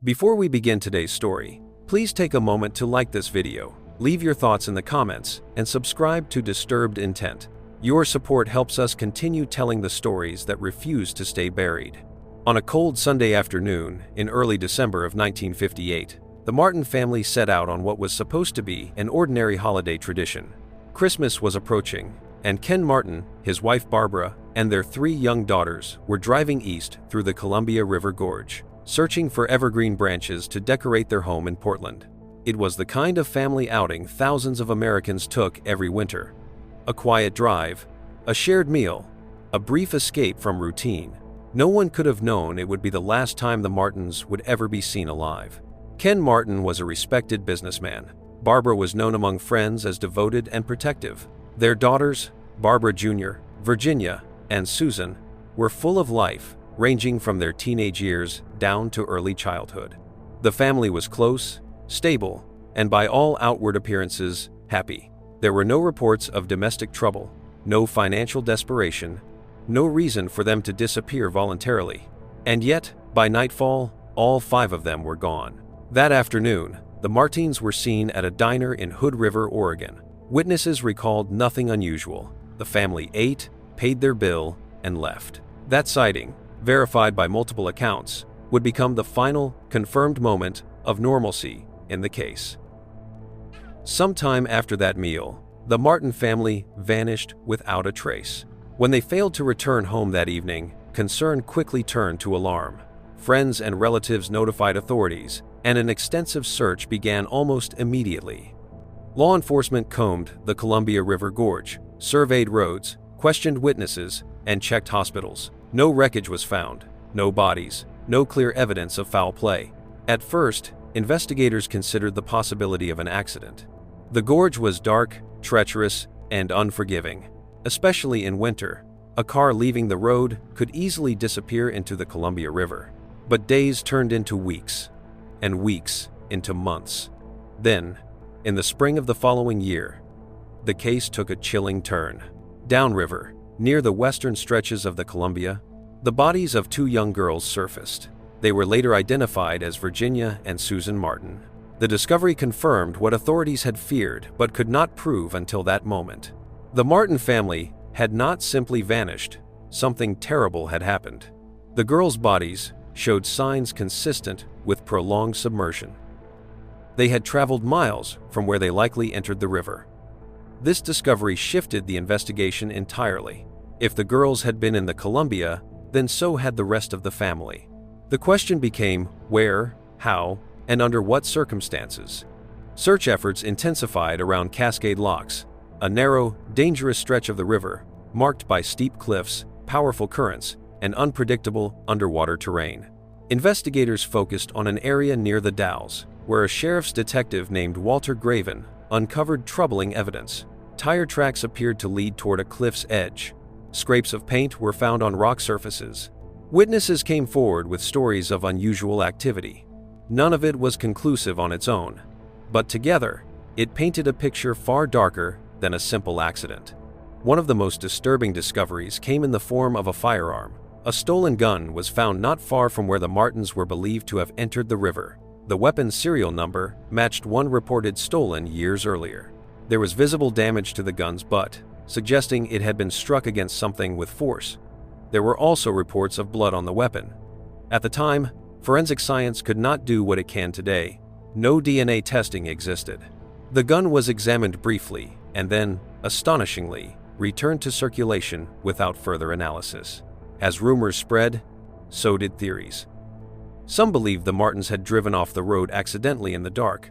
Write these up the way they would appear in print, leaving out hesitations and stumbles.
Before we begin today's story, please take a moment to like this video, leave your thoughts in the comments, and subscribe to Disturbed Intent. Your support helps us continue telling the stories that refuse to stay buried. On a cold Sunday afternoon in early December of 1958, the Martin family set out on what was supposed to be an ordinary holiday tradition. Christmas was approaching, and Ken Martin, his wife Barbara, and their 3 young daughters were driving east through the Columbia River Gorge, searching for evergreen branches to decorate their home in Portland. It was the kind of family outing thousands of Americans took every winter. A quiet drive, a shared meal, a brief escape from routine. No one could have known it would be the last time the Martins would ever be seen alive. Ken Martin was a respected businessman. Barbara was known among friends as devoted and protective. Their daughters, Barbara Jr., Virginia, and Susan, were full of life, ranging from their teenage years down to early childhood. The family was close, stable, and by all outward appearances, happy. There were no reports of domestic trouble, no financial desperation, no reason for them to disappear voluntarily. And yet, by nightfall, all 5 of them were gone. That afternoon, the Martins were seen at a diner in Hood River, Oregon. Witnesses recalled nothing unusual. The family ate, paid their bill, and left. That sighting, verified by multiple accounts, would become the final, confirmed moment of normalcy in the case. Sometime after that meal, the Martin family vanished without a trace. When they failed to return home that evening, concern quickly turned to alarm. Friends and relatives notified authorities, and an extensive search began almost immediately. Law enforcement combed the Columbia River Gorge, surveyed roads, questioned witnesses, and checked hospitals. No wreckage was found, no bodies, no clear evidence of foul play. At first, investigators considered the possibility of an accident. The gorge was dark, treacherous, and unforgiving. Especially in winter, a car leaving the road could easily disappear into the Columbia River. But days turned into weeks, and weeks into months. Then, in the spring of the following year, the case took a chilling turn. Downriver, near the western stretches of the Columbia, the bodies of 2 young girls surfaced. They were later identified as Virginia and Susan Martin. The discovery confirmed what authorities had feared but could not prove until that moment. The Martin family had not simply vanished. Something terrible had happened. The girls' bodies showed signs consistent with prolonged submersion. They had traveled miles from where they likely entered the river. This discovery shifted the investigation entirely. If the girls had been in the Columbia, then so had the rest of the family. The question became where, how, and under what circumstances. Search efforts intensified around Cascade Locks, a narrow, dangerous stretch of the river, marked by steep cliffs, powerful currents, and unpredictable underwater terrain. Investigators focused on an area near the Dalles, where a sheriff's detective named Walter Graven uncovered troubling evidence. Tire tracks appeared to lead toward a cliff's edge. Scrapes of paint were found on rock surfaces. Witnesses came forward with stories of unusual activity. None of it was conclusive on its own, but together, it painted a picture far darker than a simple accident. One of the most disturbing discoveries came in the form of a firearm. A stolen gun was found not far from where the Martins were believed to have entered the river. The weapon's serial number matched one reported stolen years earlier. There was visible damage to the gun's butt, suggesting it had been struck against something with force. There were also reports of blood on the weapon. At the time, forensic science could not do what it can today. No DNA testing existed. The gun was examined briefly and then, astonishingly, returned to circulation without further analysis. As rumors spread, so did theories. Some believed the Martins had driven off the road accidentally in the dark.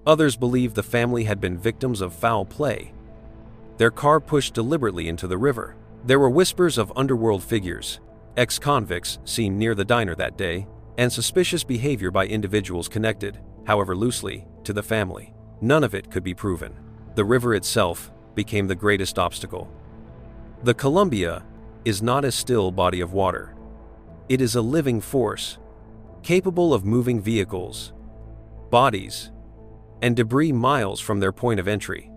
Others believed the family had been victims of foul play. Their car pushed deliberately into the river. There were whispers of underworld figures, ex-convicts seen near the diner that day, and suspicious behavior by individuals connected, however loosely, to the family. None of it could be proven. The river itself became the greatest obstacle. The Columbia is not a still body of water. It is a living force, capable of moving vehicles, bodies, and debris miles from their point of entry.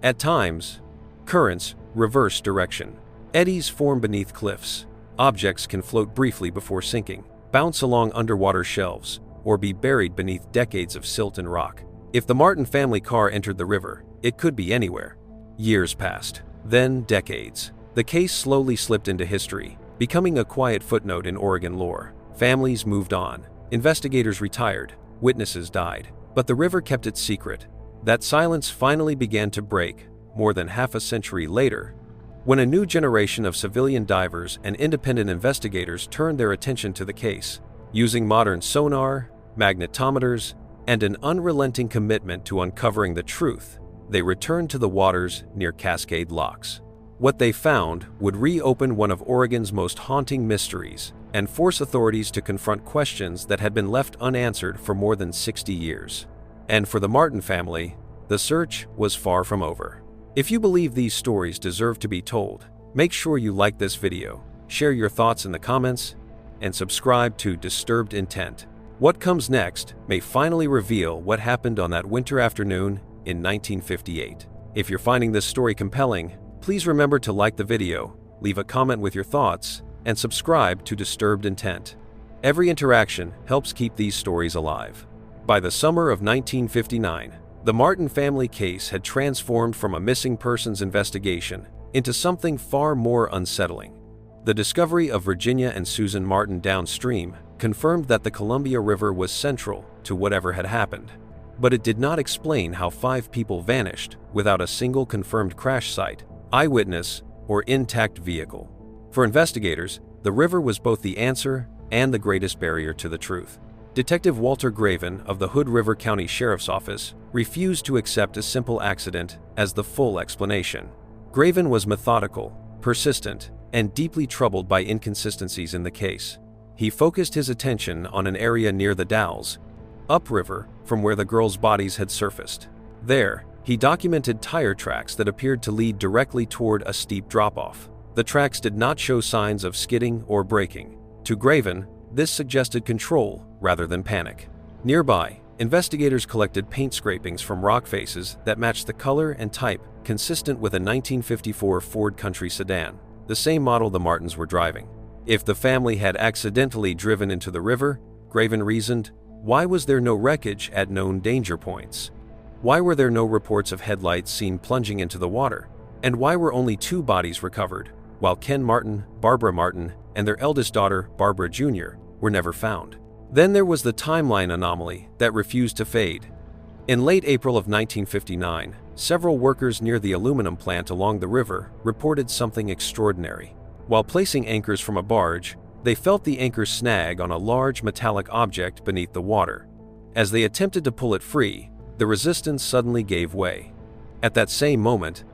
At times, currents reverse direction. Eddies form beneath cliffs. Objects can float briefly before sinking, bounce along underwater shelves, or be buried beneath decades of silt and rock. If the Martin family car entered the river, it could be anywhere. Years passed, then decades. The case slowly slipped into history, becoming a quiet footnote in Oregon lore. Families moved on, investigators retired, witnesses died, but the river kept its secret. That silence finally began to break, more than half a century later, when a new generation of civilian divers and independent investigators turned their attention to the case. Using modern sonar, magnetometers, and an unrelenting commitment to uncovering the truth, they returned to the waters near Cascade Locks. What they found would reopen one of Oregon's most haunting mysteries and force authorities to confront questions that had been left unanswered for more than 60 years. And for the Martin family, the search was far from over. If you believe these stories deserve to be told, make sure you like this video, share your thoughts in the comments, and subscribe to Disturbed Intent. What comes next may finally reveal what happened on that winter afternoon in 1958. If you're finding this story compelling, please remember to like the video, leave a comment with your thoughts, and subscribe to Disturbed Intent. Every interaction helps keep these stories alive. By the summer of 1959, the Martin family case had transformed from a missing persons investigation into something far more unsettling. The discovery of Virginia and Susan Martin downstream confirmed that the Columbia River was central to whatever had happened. But it did not explain how 5 people vanished without a single confirmed crash site, eyewitness, or intact vehicle. For investigators, the river was both the answer and the greatest barrier to the truth. Detective Walter Graven of the Hood River County Sheriff's Office refused to accept a simple accident as the full explanation. Graven was methodical, persistent, and deeply troubled by inconsistencies in the case. He focused his attention on an area near the Dalles, upriver from where the girls' bodies had surfaced. There, he documented tire tracks that appeared to lead directly toward a steep drop-off. The tracks did not show signs of skidding or braking. To Graven, this suggested control rather than panic. Nearby, investigators collected paint scrapings from rock faces that matched the color and type consistent with a 1954 Ford Country sedan, the same model the Martins were driving. If the family had accidentally driven into the river, Graven reasoned, why was there no wreckage at known danger points? Why were there no reports of headlights seen plunging into the water? And why were only 2 bodies recovered, while Ken Martin, Barbara Martin, and their eldest daughter, Barbara Jr., were never found? Then there was the timeline anomaly that refused to fade. In late April of 1959, several workers near the aluminum plant along the river reported something extraordinary. While placing anchors from a barge, they felt the anchor snag on a large metallic object beneath the water. As they attempted to pull it free, the resistance suddenly gave way. At that same moment,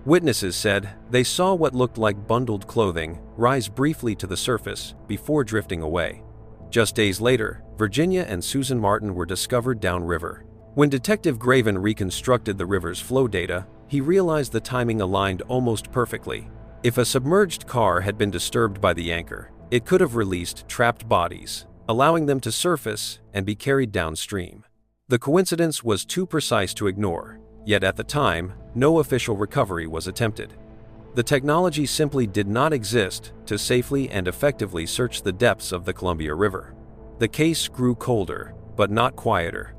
witnesses said they saw what looked like bundled clothing rise briefly to the surface before drifting away. Just days later, Virginia and Susan Martin were discovered downriver. When Detective Graven reconstructed the river's flow data, he realized the timing aligned almost perfectly. If a submerged car had been disturbed by the anchor, it could have released trapped bodies, allowing them to surface and be carried downstream. The coincidence was too precise to ignore, yet at the time, no official recovery was attempted. The technology simply did not exist to safely and effectively search the depths of the Columbia River. The case grew colder, but not quieter.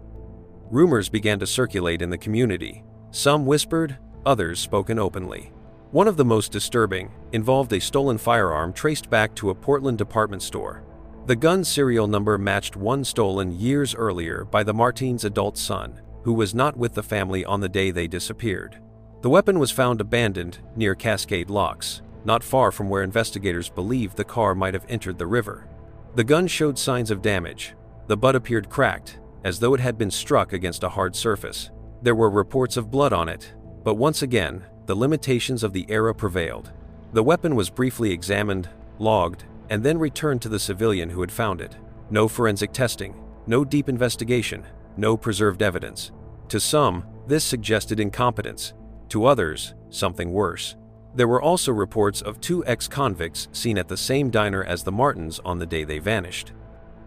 Rumors began to circulate in the community. Some whispered, others spoken openly. One of the most disturbing involved a stolen firearm traced back to a Portland department store. The gun's serial number matched one stolen years earlier by the Martins' adult son, who was not with the family on the day they disappeared. The weapon was found abandoned near Cascade Locks, not far from where investigators believed the car might have entered the river. The gun showed signs of damage. The butt appeared cracked, as though it had been struck against a hard surface. There were reports of blood on it, but once again, the limitations of the era prevailed. The weapon was briefly examined, logged, and then returned to the civilian who had found it. No forensic testing, no deep investigation, no preserved evidence. To some, this suggested incompetence. To others, something worse. There were also reports of 2 ex-convicts seen at the same diner as the Martins on the day they vanished.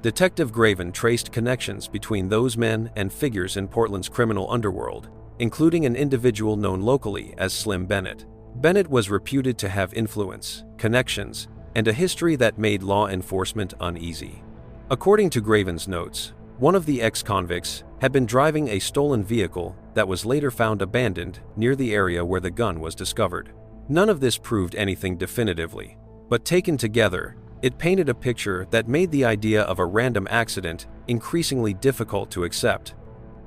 Detective Graven traced connections between those men and figures in Portland's criminal underworld, including an individual known locally as Slim Bennett. Bennett was reputed to have influence, connections, and a history that made law enforcement uneasy. According to Graven's notes, One of the ex-convicts had been driving a stolen vehicle that was later found abandoned near the area where the gun was discovered. None of this proved anything definitively, but taken together, it painted a picture that made the idea of a random accident increasingly difficult to accept.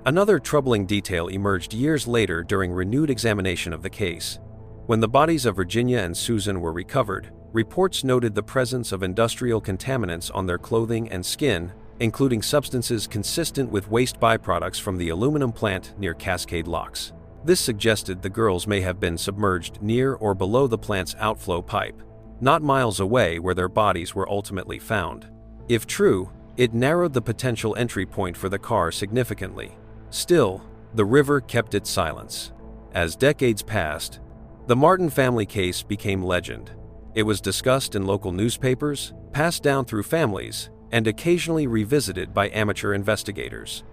Another troubling detail emerged years later during renewed examination of the case. When the bodies of Virginia and Susan were recovered, reports noted the presence of industrial contaminants on their clothing and skin, including substances consistent with waste byproducts from the aluminum plant near Cascade Locks. This suggested the girls may have been submerged near or below the plant's outflow pipe, not miles away where their bodies were ultimately found. If true, it narrowed the potential entry point for the car significantly. Still, the river kept its silence. As decades passed, the Martin family case became legend. It was discussed in local newspapers, passed down through families, and occasionally revisited by amateur investigators.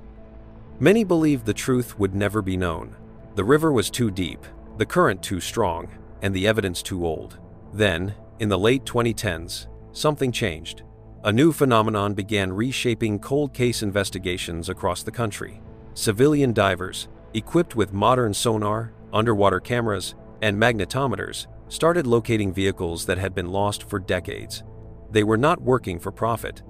Many believed the truth would never be known. The river was too deep, the current too strong, and the evidence too old. Then, in the late 2010s, something changed. A new phenomenon began reshaping cold case investigations across the country. Civilian divers, equipped with modern sonar, underwater cameras, and magnetometers, started locating vehicles that had been lost for decades. They were not working for profit.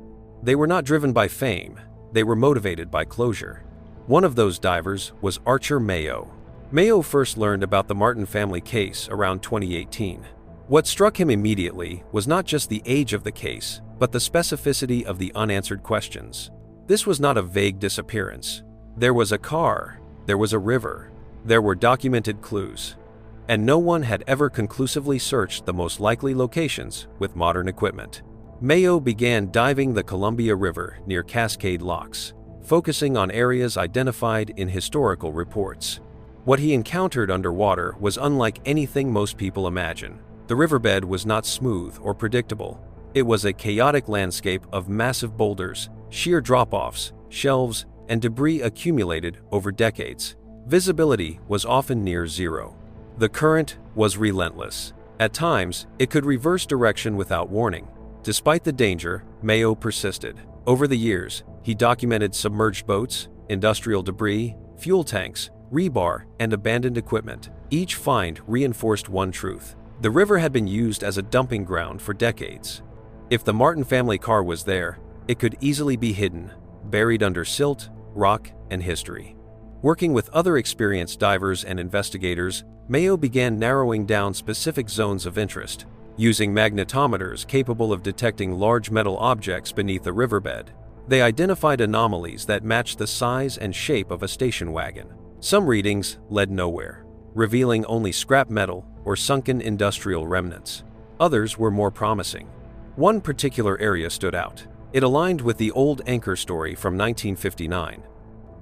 They were not driven by fame. They were motivated by closure. One of those divers was Archer Mayo. Mayo first learned about the Martin family case around 2018. What struck him immediately was not just the age of the case, but the specificity of the unanswered questions. This was not a vague disappearance. There was a car, there was a river, there were documented clues, and no one had ever conclusively searched the most likely locations with modern equipment. Mayo began diving the Columbia River near Cascade Locks, focusing on areas identified in historical reports. What he encountered underwater was unlike anything most people imagine. The riverbed was not smooth or predictable. It was a chaotic landscape of massive boulders, sheer drop-offs, shelves, and debris accumulated over decades. Visibility was often near zero. The current was relentless. At times, it could reverse direction without warning. Despite the danger, Mayo persisted. Over the years, he documented submerged boats, industrial debris, fuel tanks, rebar, and abandoned equipment. Each find reinforced one truth: the river had been used as a dumping ground for decades. If the Martin family car was there, it could easily be hidden, buried under silt, rock, and history. Working with other experienced divers and investigators, Mayo began narrowing down specific zones of interest. Using magnetometers capable of detecting large metal objects beneath the riverbed, they identified anomalies that matched the size and shape of a station wagon. Some readings led nowhere, revealing only scrap metal or sunken industrial remnants. Others were more promising. One particular area stood out. It aligned with the old anchor story from 1959.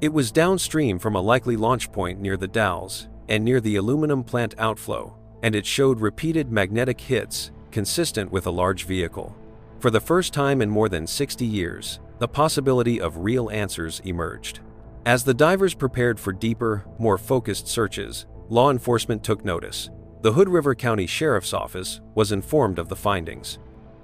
It was downstream from a likely launch point near the Dalles and near the aluminum plant outflow, and it showed repeated magnetic hits consistent with a large vehicle. For the first time in more than 60 years, the possibility of real answers emerged. As the divers prepared for deeper, more focused searches, law enforcement took notice. The Hood River County Sheriff's Office was informed of the findings.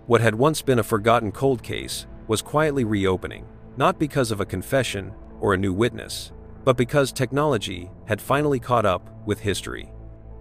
What had once been a forgotten cold case was quietly reopening, not because of a confession or a new witness, but because technology had finally caught up with history.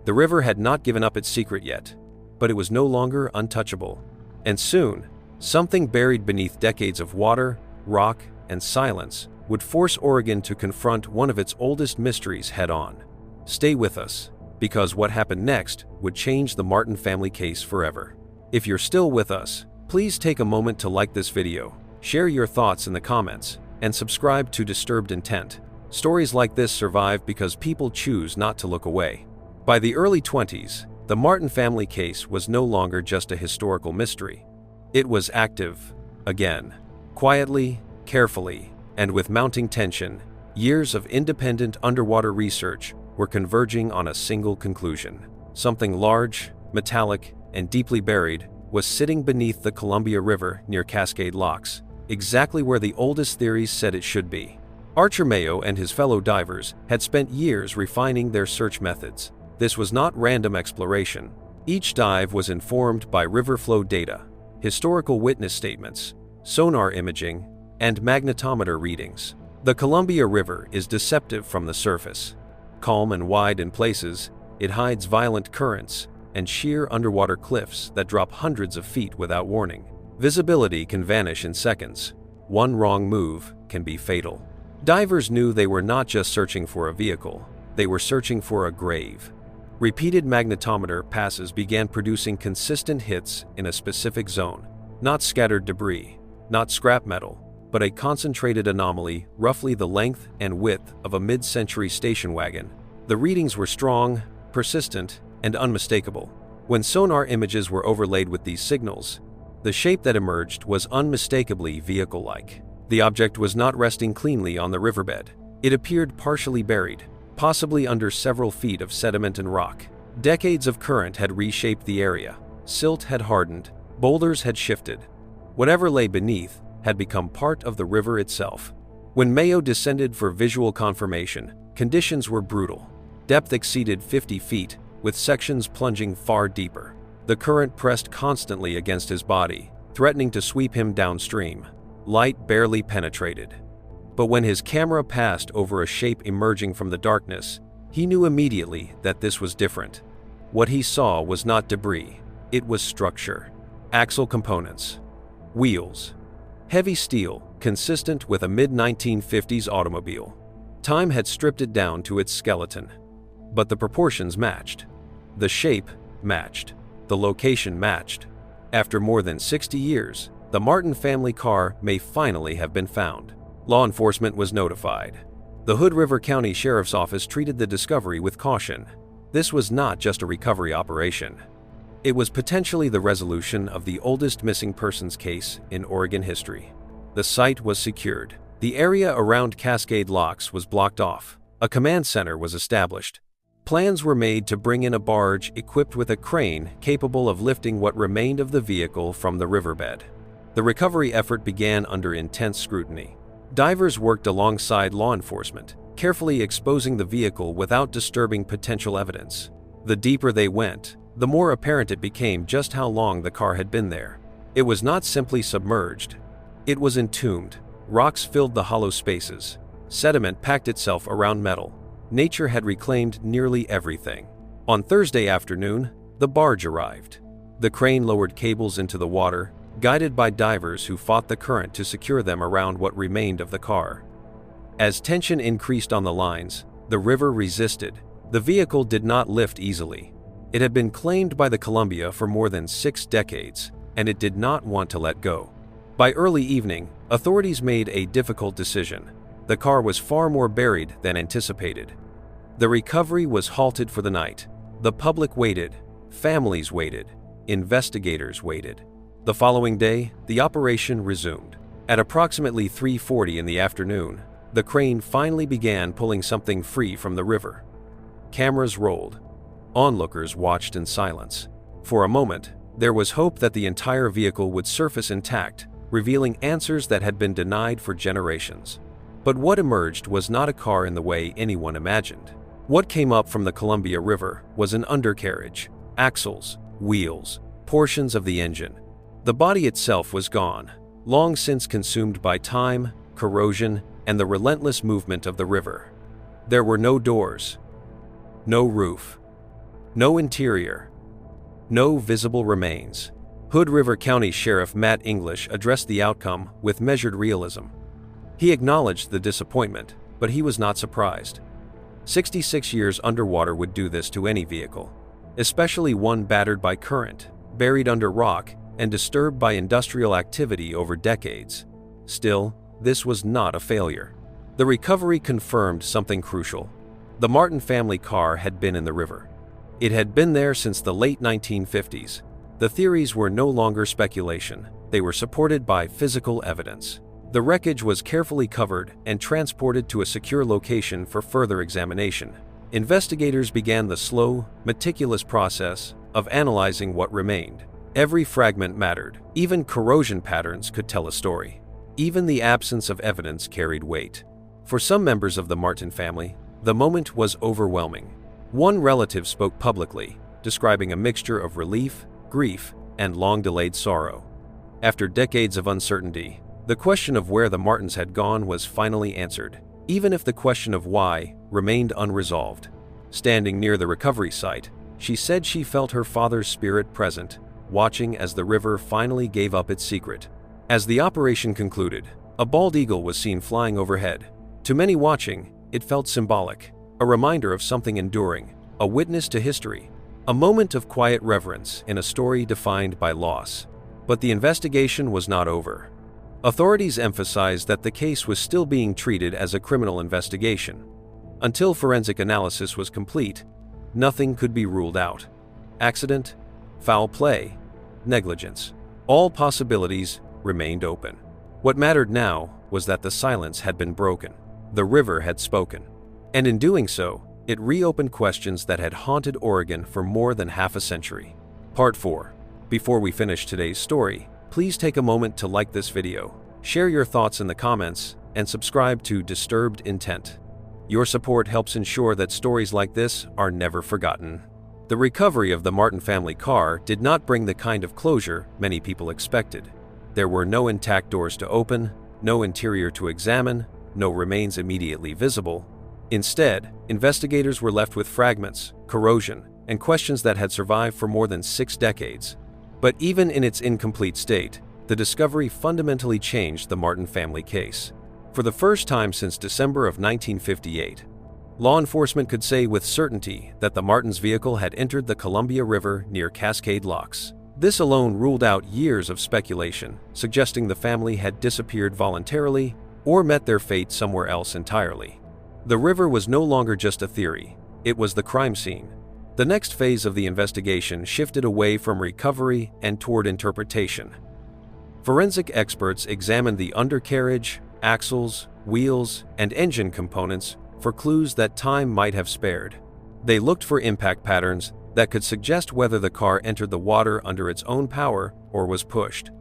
The river had not given up its secret yet, but it was no longer untouchable. And soon, something buried beneath decades of water, rock, and silence would force Oregon to confront one of its oldest mysteries head-on. Stay with us, because what happened next would change the Martin family case forever. If you're still with us, please take a moment to like this video, share your thoughts in the comments, and subscribe to Disturbed Intent. Stories like this survive because people choose not to look away. By the early 20s, the Martin family case was no longer just a historical mystery. It was active, again. Quietly, carefully, and with mounting tension, years of independent underwater research were converging on a single conclusion. Something large, metallic, and deeply buried was sitting beneath the Columbia River near Cascade Locks, exactly where the oldest theories said it should be. Archer Mayo and his fellow divers had spent years refining their search methods. This was not random exploration. Each dive was informed by river flow data, historical witness statements, sonar imaging, and magnetometer readings. The Columbia River is deceptive from the surface. Calm and wide in places, it hides violent currents and sheer underwater cliffs that drop hundreds of feet without warning. Visibility can vanish in seconds. One wrong move can be fatal. Divers knew they were not just searching for a vehicle, they were searching for a grave. Repeated magnetometer passes began producing consistent hits in a specific zone. Not scattered debris, not scrap metal, but a concentrated anomaly roughly the length and width of a mid-century station wagon. The readings were strong, persistent, and unmistakable. When sonar images were overlaid with these signals, the shape that emerged was unmistakably vehicle-like. The object was not resting cleanly on the riverbed. It appeared partially buried, possibly under several feet of sediment and rock. Decades of current had reshaped the area. Silt had hardened, boulders had shifted. Whatever lay beneath had become part of the river itself. When Mayo descended for visual confirmation, conditions were brutal. Depth exceeded 50 feet, with sections plunging far deeper. The current pressed constantly against his body, threatening to sweep him downstream. Light barely penetrated. But when his camera passed over a shape emerging from the darkness, he knew immediately that this was different. What he saw was not debris, it was structure. Axle components. Wheels. Heavy steel, consistent with a mid-1950s automobile. Time had stripped it down to its skeleton. But the proportions matched. The shape matched. The location matched. After more than 60 years, the Martin family car may finally have been found. Law enforcement was notified. The Hood River County Sheriff's Office treated the discovery with caution. This was not just a recovery operation. It was potentially the resolution of the oldest missing persons case in Oregon history. The site was secured. The area around Cascade Locks was blocked off. A command center was established. Plans were made to bring in a barge equipped with a crane capable of lifting what remained of the vehicle from the riverbed. The recovery effort began under intense scrutiny. Divers worked alongside law enforcement, carefully exposing the vehicle without disturbing potential evidence. The deeper they went, the more apparent it became just how long the car had been there. It was not simply submerged. It was entombed. Rocks filled the hollow spaces. Sediment packed itself around metal. Nature had reclaimed nearly everything. On Thursday afternoon, the barge arrived. The crane lowered cables into the water, guided by divers who fought the current to secure them around what remained of the car. As tension increased on the lines, the river resisted. The vehicle did not lift easily. It had been claimed by the Columbia for more than 6 decades, and it did not want to let go. By early evening, authorities made a difficult decision. The car was far more buried than anticipated. The recovery was halted for the night. The public waited. Families waited. Investigators waited. The following day, the operation resumed. At approximately 3:40 in the afternoon, the crane finally began pulling something free from the river. Cameras rolled. Onlookers watched in silence. For a moment, there was hope that the entire vehicle would surface intact, revealing answers that had been denied for generations. But what emerged was not a car in the way anyone imagined. What came up from the Columbia River was an undercarriage, axles, wheels, portions of the engine. The body itself was gone, long since consumed by time, corrosion, and the relentless movement of the river. There were no doors, no roof, no interior, no visible remains. Hood River County Sheriff Matt English addressed the outcome with measured realism. He acknowledged the disappointment, but he was not surprised. 66 years underwater would do this to any vehicle, especially one battered by current, buried under rock, and disturbed by industrial activity over decades. Still, this was not a failure. The recovery confirmed something crucial. The Martin family car had been in the river. It had been there since the late 1950s. The theories were no longer speculation. They were supported by physical evidence. The wreckage was carefully covered and transported to a secure location for further examination. Investigators began the slow, meticulous process of analyzing what remained. Every fragment mattered. Even corrosion patterns could tell a story. Even the absence of evidence carried weight. For some members of the Martin family, the moment was overwhelming. One relative spoke publicly, describing a mixture of relief, grief, and long-delayed sorrow. After decades of uncertainty, The question of where the Martins had gone was finally answered, even if the question of why remained unresolved. Standing near the recovery site, she said she felt her father's spirit present, watching as the river finally gave up its secret. As the operation concluded, a bald eagle was seen flying overhead. To many watching, it felt symbolic, a reminder of something enduring, a witness to history, a moment of quiet reverence in a story defined by loss. But the investigation was not over. Authorities emphasized that the case was still being treated as a criminal investigation. Until forensic analysis was complete, nothing could be ruled out. Accident, foul play, negligence. All possibilities remained open. What mattered now was that the silence had been broken. The river had spoken. And in doing so, it reopened questions that had haunted Oregon for more than half a century. Part 4. Before we finish today's story, please take a moment to like this video, share your thoughts in the comments, and subscribe to Disturbed Intent. Your support helps ensure that stories like this are never forgotten. The recovery of the Martin family car did not bring the kind of closure many people expected. There were no intact doors to open, no interior to examine, no remains immediately visible. Instead, investigators were left with fragments, corrosion, and questions that had survived for more than 6 decades. But even in its incomplete state, the discovery fundamentally changed the Martin family case. For the first time since December of 1958, law enforcement could say with certainty that the Martins' vehicle had entered the Columbia River near Cascade Locks. This alone ruled out years of speculation, suggesting the family had disappeared voluntarily or met their fate somewhere else entirely. The river was no longer just a theory, it was the crime scene. The next phase of the investigation shifted away from recovery and toward interpretation. Forensic experts examined the undercarriage, axles, wheels, and engine components for clues that time might have spared. They looked for impact patterns that could suggest whether the car entered the water under its own power or was pushed.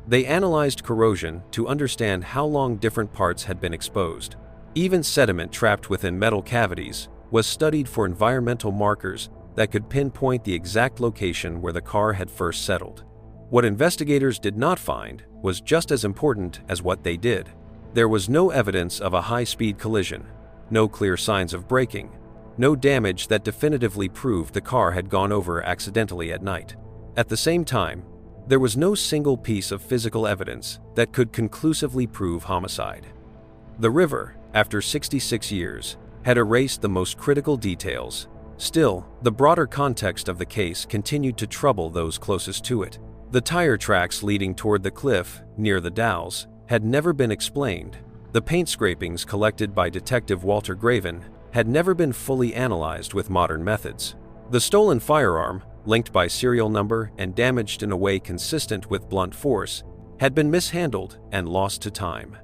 They analyzed corrosion to understand how long different parts had been exposed. Even sediment trapped within metal cavities was studied for environmental markers that could pinpoint the exact location where the car had first settled. What investigators did not find was just as important as what they did. There was no evidence of a high-speed collision, no clear signs of braking, no damage that definitively proved the car had gone over accidentally at night. At the same time, there was no single piece of physical evidence that could conclusively prove homicide. The river, after 66 years, had erased the most critical details. Still, the broader context of the case continued to trouble those closest to it. The tire tracks leading toward the cliff near the Dalles had never been explained. The paint scrapings collected by Detective Walter Graven had never been fully analyzed with modern methods. The stolen firearm, linked by serial number and damaged in a way consistent with blunt force, had been mishandled and lost to time.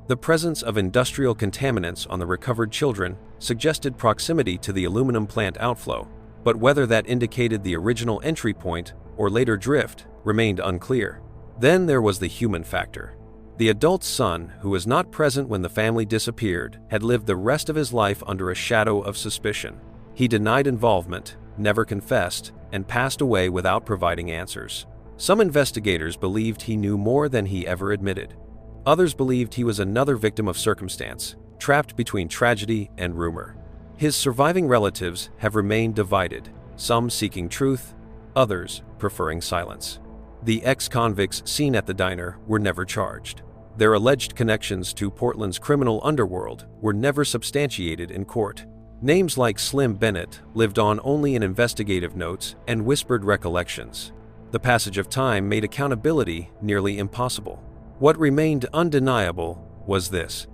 The presence of industrial contaminants on the recovered children suggested proximity to the aluminum plant outflow, but whether that indicated the original entry point or later drift remained unclear. Then there was the human factor. The adult son, who was not present when the family disappeared, had lived the rest of his life under a shadow of suspicion. He denied involvement, never confessed, and passed away without providing answers. Some investigators believed he knew more than he ever admitted. Others believed he was another victim of circumstance, trapped between tragedy and rumor. His surviving relatives have remained divided, some seeking truth, others preferring silence. The ex-convicts seen at the diner were never charged. Their alleged connections to Portland's criminal underworld were never substantiated in court. Names like Slim Bennett lived on only in investigative notes and whispered recollections. The passage of time made accountability nearly impossible. What remained undeniable was this: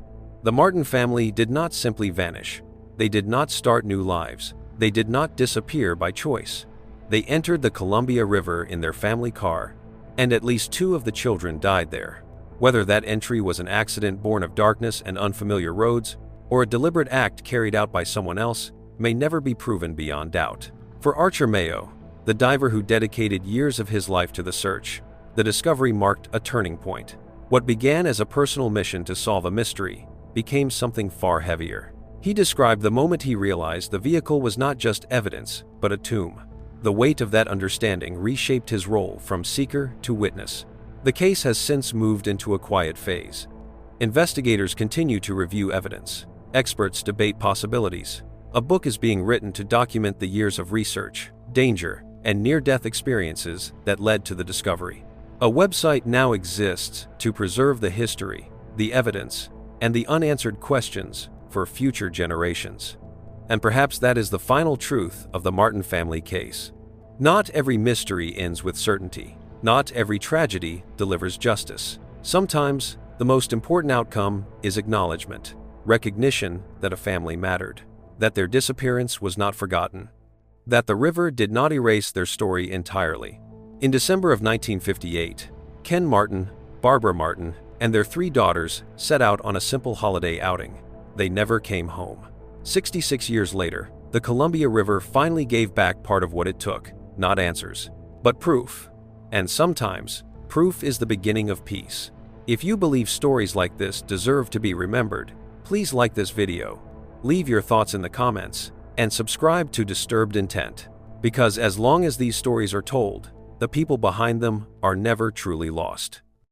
the Martin family did not simply vanish. They did not start new lives. They did not disappear by choice. They entered the Columbia River in their family car, and at least 2 of the children died there. Whether that entry was an accident born of darkness and unfamiliar roads, or a deliberate act carried out by someone else, may never be proven beyond doubt. For Archer Mayo, the diver who dedicated years of his life to the search, the discovery marked a turning point. What began as a personal mission to solve a mystery became something far heavier. He described the moment he realized the vehicle was not just evidence, but a tomb. The weight of that understanding reshaped his role from seeker to witness. The case has since moved into a quiet phase. Investigators continue to review evidence. Experts debate possibilities. A book is being written to document the years of research, danger, and near-death experiences that led to the discovery. A website now exists to preserve the history, the evidence, and the unanswered questions for future generations. And perhaps that is the final truth of the Martin family case. Not every mystery ends with certainty. Not every tragedy delivers justice. Sometimes, the most important outcome is acknowledgement, recognition that a family mattered, that their disappearance was not forgotten, that the river did not erase their story entirely. In December of 1958, Ken Martin, Barbara Martin, and their 3 daughters set out on a simple holiday outing. They never came home. 66 years later, the Columbia River finally gave back part of what it took, not answers, but proof. And sometimes, proof is the beginning of peace. If you believe stories like this deserve to be remembered, please like this video, leave your thoughts in the comments, and subscribe to Disturbed Intent. Because as long as these stories are told, the people behind them are never truly lost.